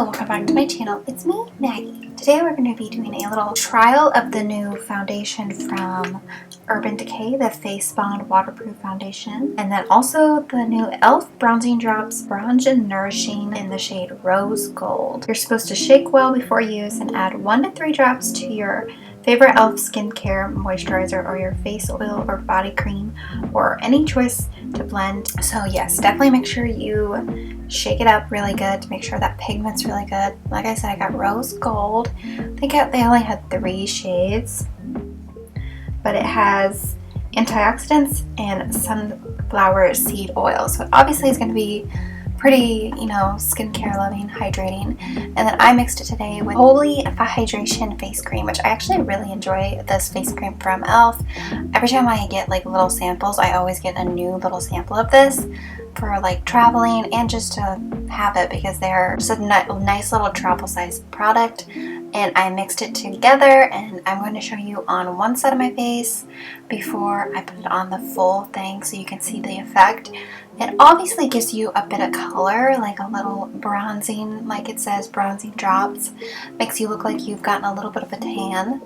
Hello, welcome back to my channel. It's me, Maggie. Today we're going to be doing a little trial of the new foundation from Urban Decay, the Face Bond Waterproof Foundation. And then also the new e.l.f. Bronzing Drops Bronze and Nourishing in the shade Rose Gold. You're supposed to shake well before use and add 1 to 3 drops to your favorite e.l.f. skincare moisturizer or your face oil or body cream or any choice to blend. So yes, definitely make sure you shake it up really good to make sure that pigment's really good. Like I said, I got Rose Gold. I think they only had 3 shades, but it has antioxidants and sunflower seed oil. So it obviously is going to be pretty, skincare loving, hydrating. And then I mixed it today with Holy Hydration face cream, which I actually really enjoy this face cream from e.l.f. Every time I get like little samples, I always get a new little sample of this for like traveling and just to have it because they're just a nice little travel size product. And I mixed it together and I'm going to show you on one side of my face before I put it on the full thing so you can see the effect. It obviously gives you a bit of color, like a little bronzing, like it says bronzing drops. Makes you look like you've gotten a little bit of a tan.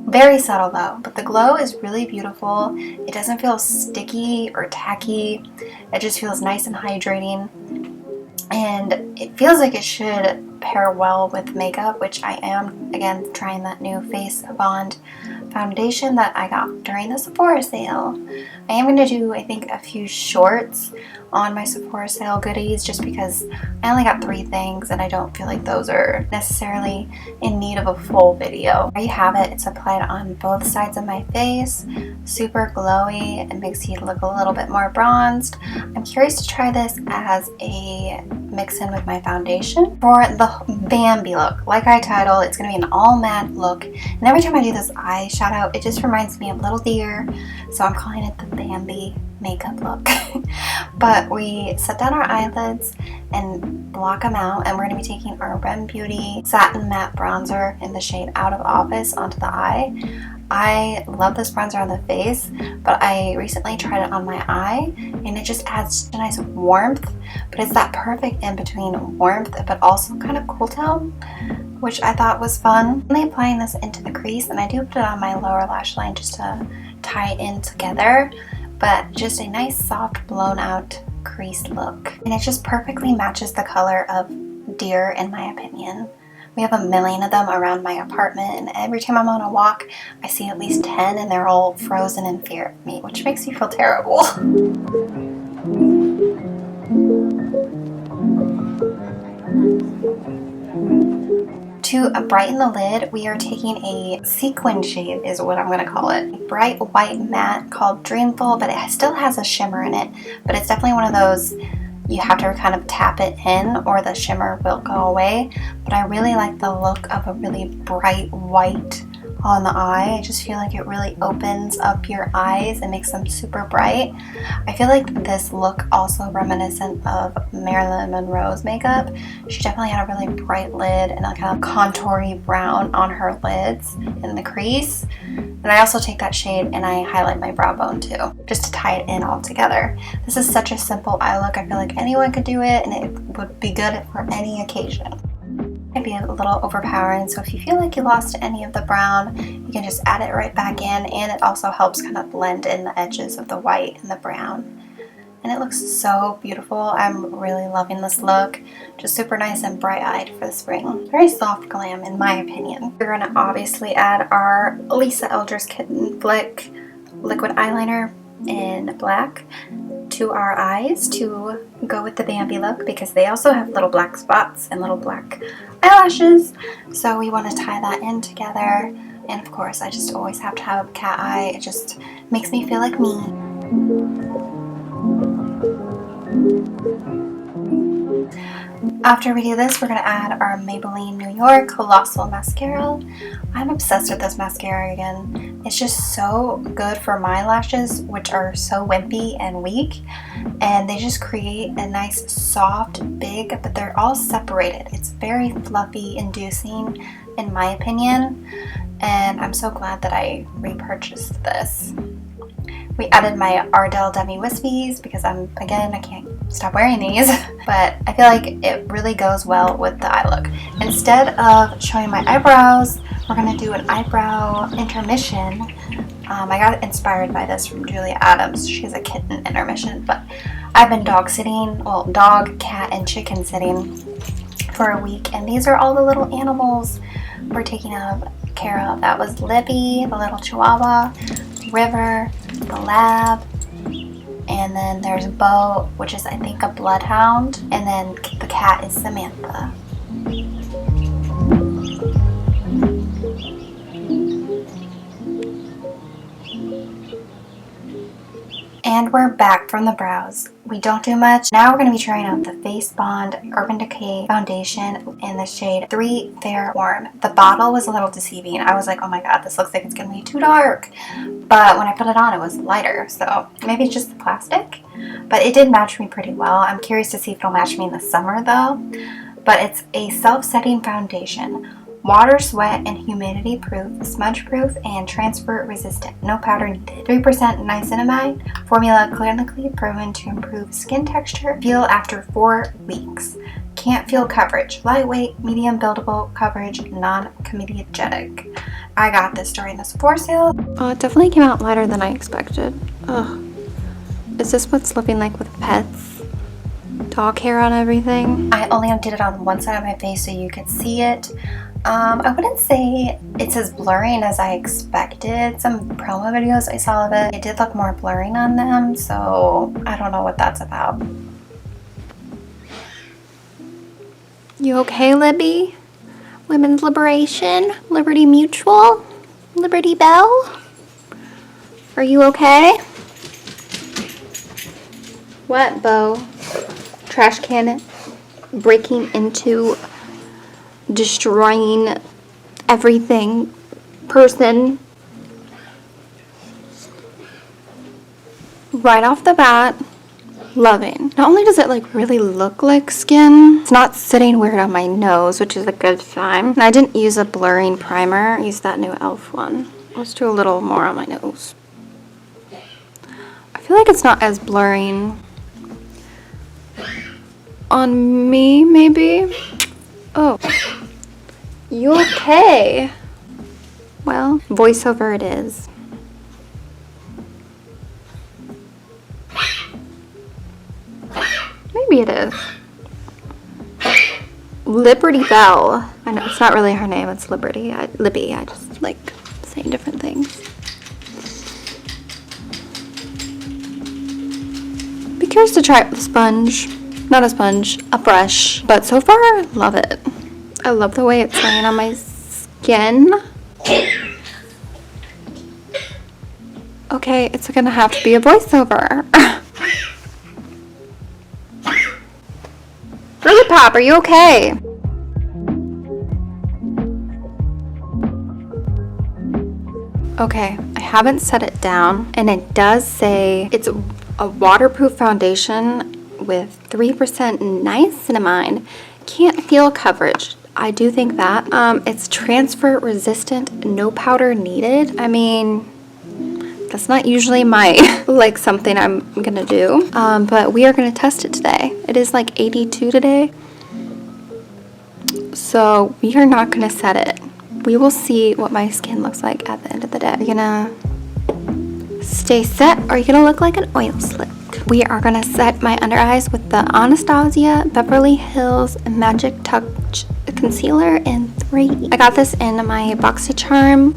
Very subtle though, but the glow is really beautiful. It doesn't feel sticky or tacky. It just feels nice and hydrating. And it feels like it should pair well with makeup, which I am, again, trying that new Face Bond foundation that I got during the Sephora sale. I am going to do, I think, a few shorts on my Sephora sale goodies just because I only got 3 things and I don't feel like those are necessarily in need of a full video. There you have it. It's applied on both sides of my face. Super glowy. It makes you look a little bit more bronzed. I'm curious to try this as a mix-in with my foundation for the Bambi look. Like I titled, it's going to be an all matte look. And every time I do this eyeshadow, it just reminds me of Little Deer. So I'm calling it the Bambi Makeup look. But we set down our eyelids and block them out, and we're going to be taking our Rem Beauty Satin Matte Bronzer in the shade Out of Office onto the eye. I love this bronzer on the face, but I recently tried it on my eye and it just adds a nice warmth, but it's that perfect in between warmth but also kind of cool tone, which I thought was fun. I'm applying this into the crease, and I do put it on my lower lash line just to tie it in together, but just a nice soft blown out crease look. And it just perfectly matches the color of Deer in my opinion. We have a million of them around my apartment, and every time I'm on a walk, I see at least 10, and they're all frozen in fear of me, which makes me feel terrible. To brighten the lid, we are taking a sequin shade, is what I'm going to call it. A bright white matte called Dreamful, but it still has a shimmer in it. But it's definitely one of those you have to kind of tap it in or the shimmer will go away. But I really like the look of a really bright white on the eye. I just feel like it really opens up your eyes and makes them super bright. I feel like this look also reminiscent of Marilyn Monroe's makeup. She definitely had a really bright lid and a kind of contoury brown on her lids in the crease. And I also take that shade and I highlight my brow bone too, just to tie it in all together. This is such a simple eye look. I feel like anyone could do it and it would be good for any occasion. Might be a little overpowering, so if you feel like you lost any of the brown, you can just add it right back in, and it also helps kind of blend in the edges of the white and the brown. And it looks so beautiful. I'm really loving this look. Just super nice and bright-eyed for the spring. Very soft glam in my opinion. We're going to obviously add our Lisa Eldridge Kitten Flick liquid eyeliner in black to our eyes to go with the Bambi look, because they also have little black spots and little black eyelashes. So we want to tie that in together. And of course, I just always have to have a cat eye. It just makes me feel like me. After we do this, we're going to add our Maybelline New York Colossal Mascara. I'm obsessed with this mascara again. It's just so good for my lashes, which are so wimpy and weak. And they just create a nice, soft, big, but they're all separated. It's very fluffy inducing, in my opinion. And I'm so glad that I repurchased this. We added my Ardell Demi Wispies because I can't stop wearing these, but I feel like it really goes well with the eye look. Instead of showing my eyebrows, we're gonna do an eyebrow intermission. I got inspired by this from Julia Adams. She has a kitten intermission, but I've been dog sitting, well, dog, cat, and chicken sitting for a week, and these are all the little animals we're taking care of. That was Libby, the little chihuahua, River, the lab, and then there's Bo, which is I think a bloodhound, and then the cat is Samantha. And we're back from the brows. We don't do much. Now we're going to be trying out the Face Bond Urban Decay foundation in the shade 3 Fair Warm. The bottle was a little deceiving. I was like, oh my god, this looks like it's going to be too dark. But when I put it on, it was lighter. So maybe it's just the plastic. But it did match me pretty well. I'm curious to see if it'll match me in the summer though. But it's a self-setting foundation. Water, sweat, and humidity proof, smudge proof, and transfer resistant. No powder needed. 3% niacinamide. Formula clinically proven to improve skin texture. Feel after 4 weeks. Can't feel coverage. Lightweight, medium buildable coverage, non-comedogenic. I got this during the Sephora sale. It definitely came out lighter than I expected. Ugh. Is this what's looking like with pets? Dog hair on everything? I only did it on one side of my face so you could see it. I wouldn't say it's as blurring as I expected. Some promo videos I saw of it, it did look more blurring on them, so I don't know what that's about. You okay, Libby? Women's Liberation? Liberty Mutual? Liberty Bell? Are you okay? What, Bo? Trash can breaking into, destroying everything person. Right off the bat, loving. Not only does it like really look like skin, it's not sitting weird on my nose, which is a good sign. And I didn't use a blurring primer. I used that new e.l.f. one. Let's do a little more on my nose. I feel like it's not as blurring on me, maybe. Oh, you okay? Well, voiceover it is. Maybe it is. Liberty Bell. I know it's not really her name, it's Liberty. Libby. I just like saying different things. Be curious to try it with a sponge. Not a sponge, a brush. But so far, I love it. I love the way it's laying on my skin. Okay, it's gonna have to be a voiceover. Really, Pop, are you okay? Okay, I haven't set it down, and it does say it's a waterproof foundation with 3% niacinamide. Can't feel coverage. I do think that. It's transfer resistant, no powder needed. I mean, that's not usually my, like, something I'm gonna do. But we are gonna test it today. It is like 82 today. So we are not gonna set it. We will see what my skin looks like at the end of the day. Are you gonna stay set or are you gonna look like an oil slick? We are gonna set my under eyes with the Anastasia Beverly Hills Magic Touch Concealer in 3. I got this in my BoxyCharm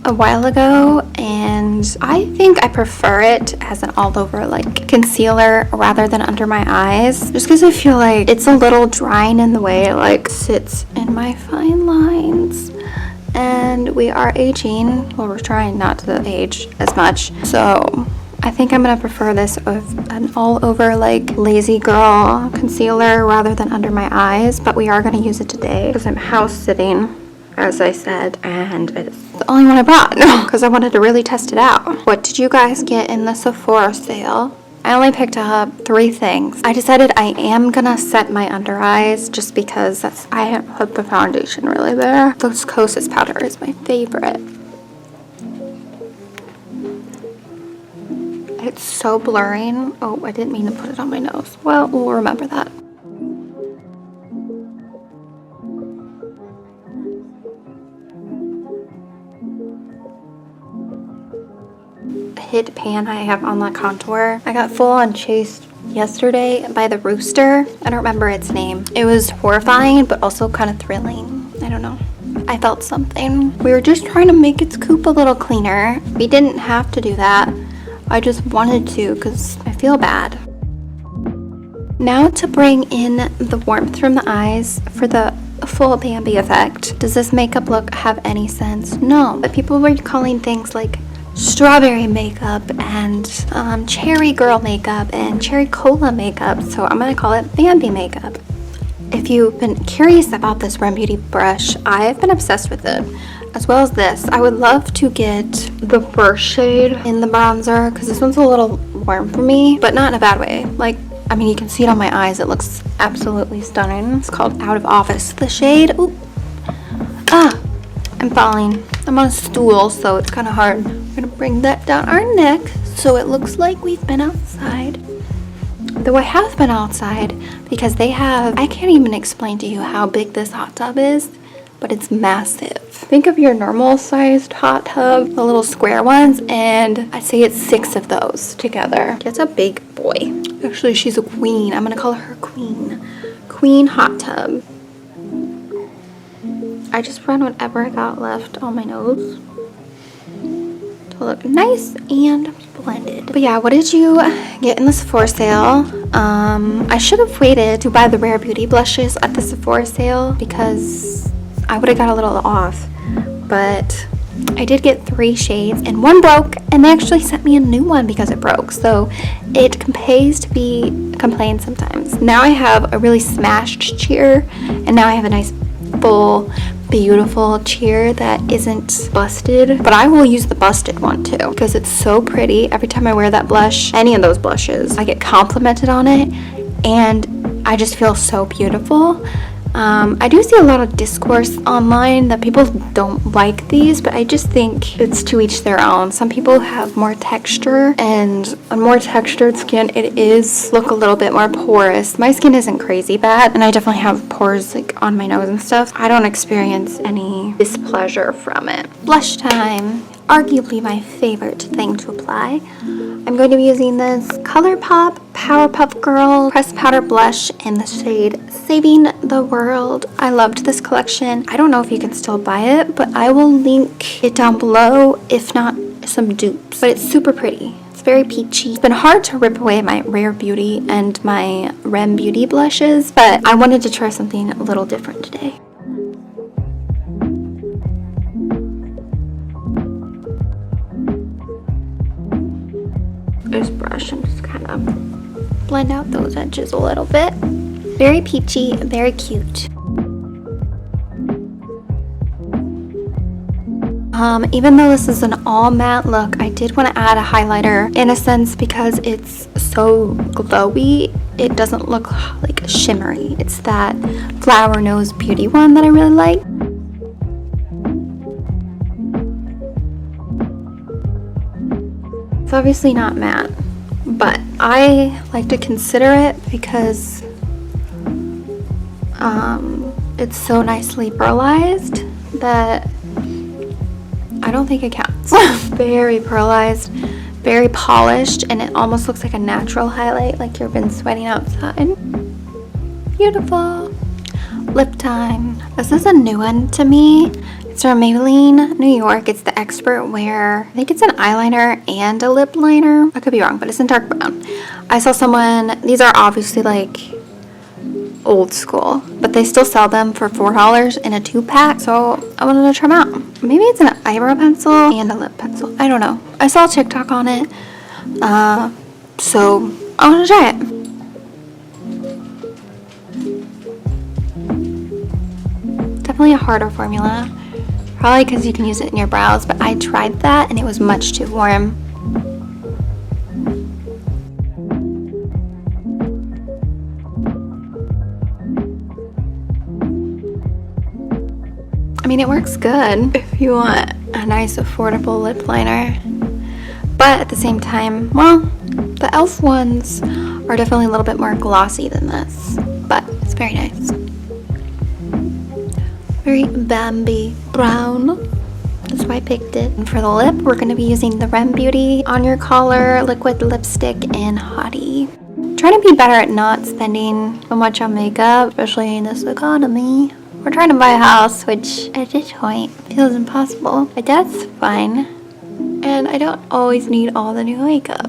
a while ago, and I think I prefer it as an all-over like concealer rather than under my eyes, just because I feel like it's a little drying in the way it like sits in my fine lines. And we are aging, well, we're trying not to age as much, so I think I'm gonna prefer this with an all-over like lazy girl concealer rather than under my eyes. But we are gonna use it today because I'm house sitting, as I said, and it's the only one I brought because I wanted to really test it out. What did you guys get in the Sephora sale? I only picked up 3 things. I decided I am gonna set my under eyes just because I haven't put the foundation really there. This Kosas powder is my favorite. I It's so blurring. Oh, I didn't mean to put it on my nose. Well, we'll remember that. Hit pan I have on that contour. I got full on chased yesterday by the rooster. I don't remember its name. It was horrifying, but also kind of thrilling. I don't know. I felt something. We were just trying to make its coop a little cleaner. We didn't have to do that. I just wanted to because I feel bad. Now to bring in the warmth from the eyes for the full Bambi effect. Does this makeup look have any sense? No. But people were calling things like strawberry makeup and cherry girl makeup and cherry cola makeup, so I'm gonna call it Bambi makeup. If you've been curious about this Rem Beauty brush, I've been obsessed with it, as well as this. I would love to get the first shade in the bronzer because this one's a little warm for me, but not in a bad way. Like, I mean, you can see it on my eyes. It looks absolutely stunning. It's called Out of Office. The shade, ooh, I'm falling. I'm on a stool, so it's kind of hard. I'm gonna bring that down our neck so it looks like we've been outside. Though I have been outside because they have, I can't even explain to you how big this hot tub is, but it's massive. Think of your normal sized hot tub, the little square ones, and I'd say it's 6 of those together. It's a big boy. Actually, she's a queen. I'm gonna call her queen. Queen hot tub. I just ran whatever I got left on my nose to look nice and blended. But yeah, what did you get in the Sephora sale? I should have waited to buy the Rare Beauty blushes at the Sephora sale because I would have got a little off. But I did get 3 shades and 1 broke, and they actually sent me a new one because it broke. So it pays to be complained sometimes. Now I have a really smashed cheer, and now I have a nice full beautiful cheer that isn't busted, but I will use the busted one too because it's so pretty. Every time I wear that blush, any of those blushes, I get complimented on it and I just feel so beautiful. I do see a lot of discourse online that people don't like these, but I just think it's to each their own. Some people have more texture, and on more textured skin it is look a little bit more porous. My skin isn't crazy bad, and I definitely have pores like on my nose and stuff. I don't experience any displeasure from it. Blush time. Arguably my favorite thing to apply. I'm going to be using this ColourPop Powerpuff Girl Pressed Powder Blush in the shade Saving the World. I loved this collection. I don't know if you can still buy it, but I will link it down below, if not some dupes. But it's super pretty. It's very peachy. It's been hard to rip away my Rare Beauty and my Rem Beauty blushes, but I wanted to try something a little different today. This brush and just kind of blend out those edges a little bit. Very peachy, very cute. Even though this is an all matte look, I did want to add a highlighter in a sense because it's so glowy. It doesn't look like shimmery. It's that Flower Nose Beauty one that I really like. It's obviously not matte, but I like to consider it because it's so nicely pearlized that I don't think it counts. Very pearlized, very polished, and it almost looks like a natural highlight, like you've been sweating outside. Beautiful. Lip time. This is a new one to me. It's from Maybelline, New York. It's the Expert Wear. I think it's an eyeliner and a lip liner. I could be wrong, but it's in dark brown. I saw someone, these are obviously like old school, but they still sell them for $4 in a 2-pack, so I wanted to try them out. Maybe it's an eyebrow pencil and a lip pencil. I don't know. I saw a TikTok on it, so I want to try it. Definitely a harder formula. Probably because you can use it in your brows, but I tried that and it was much too warm. I mean, it works good if you want a nice affordable lip liner. But at the same time, well, the e.l.f. ones are definitely a little bit more glossy than this. But it's very nice. Very Bambi brown. That's why I picked it. And for the lip, we're going to be using the Rem Beauty On Your Collar Liquid Lipstick in Hottie. Trying to be better at not spending so much on makeup, especially in this economy. We're trying to buy a house, which at this point feels impossible. But that's fine. And I don't always need all the new makeup.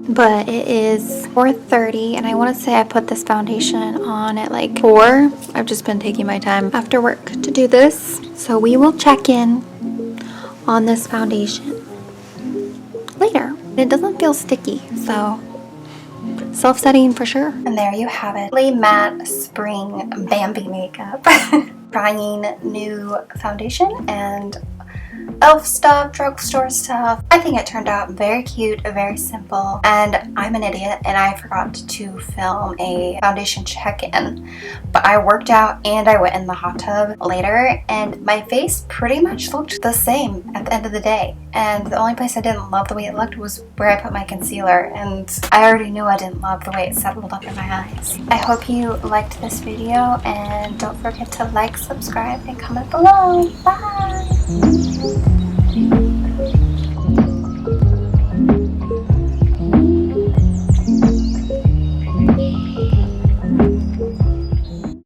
But it is 4:30 and I want to say I put this foundation on at like 4. I've just been taking my time after work to do this. So we will check in on this foundation later. It doesn't feel sticky, so self-setting for sure. And there you have it. Really matte spring Bambi makeup. Trying new foundation and e.l.f. stuff, drugstore stuff. I think it turned out very cute, very simple, and I'm an idiot and I forgot to film a foundation check-in, but I worked out and I went in the hot tub later and my face pretty much looked the same at the end of the day, and the only place I didn't love the way it looked was where I put my concealer, and I already knew I didn't love the way it settled up in my eyes. I hope you liked this video and don't forget to like, subscribe, and comment below. Bye!